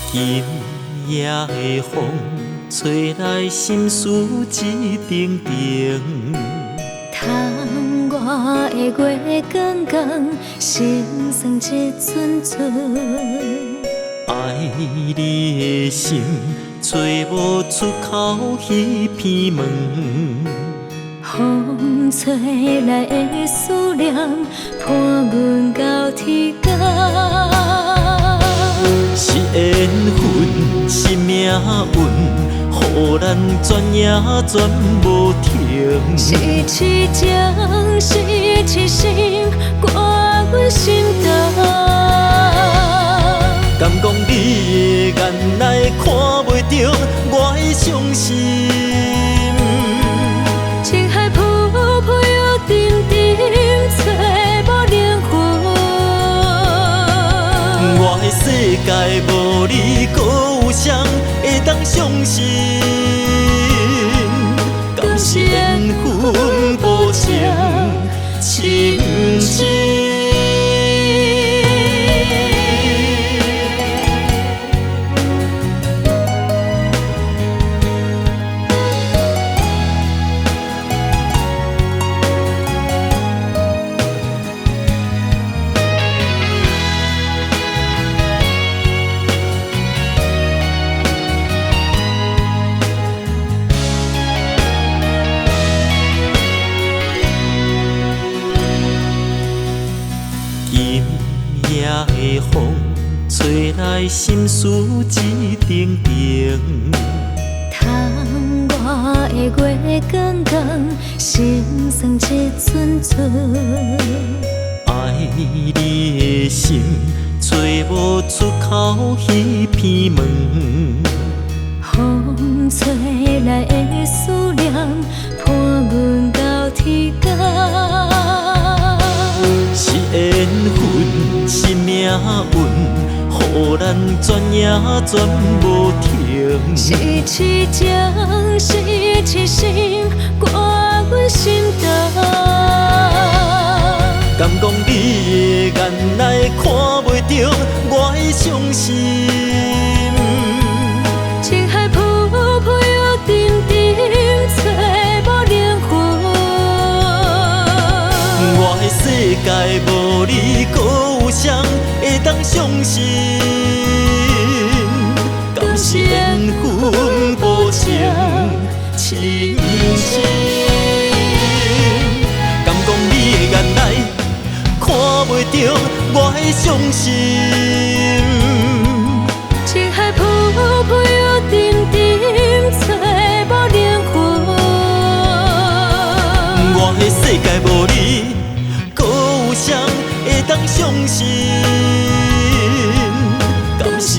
今夜的风，吹来心事一阵阵。窗外的月光光，心酸一寸寸。爱你的心，找无出口彼片门。风吹来的思念，伴阮到天光。是缘分，是命运，予咱转也转无停。是痴情，是痴心，挂阮心头。敢讲你的眼内看袂着我的伤心？情海浮浮又沉沉，找无灵魂。我的世界无你，还有谁会当相信？敢是缘分无情，深深。今夜的风，吹来心事一阵阵。窗外的月光光，心酸一寸寸。爱你的心，找无出口彼片门。风吹来的思念，伴阮到天光。是缘分，是命运，予咱转也转无停。是痴情，是痴心，挂阮心头。敢讲你的眼内看袂着我的伤心？情海浮浮又沉沉，找无灵魂。我的世界无你，还有谁会当相信？敢是缘分无情，深深。敢讲你的眼内看袂着我的伤心？情海浮浮又沉沉，找无灵魂。我的世界无你，还有谁会当相信？敢是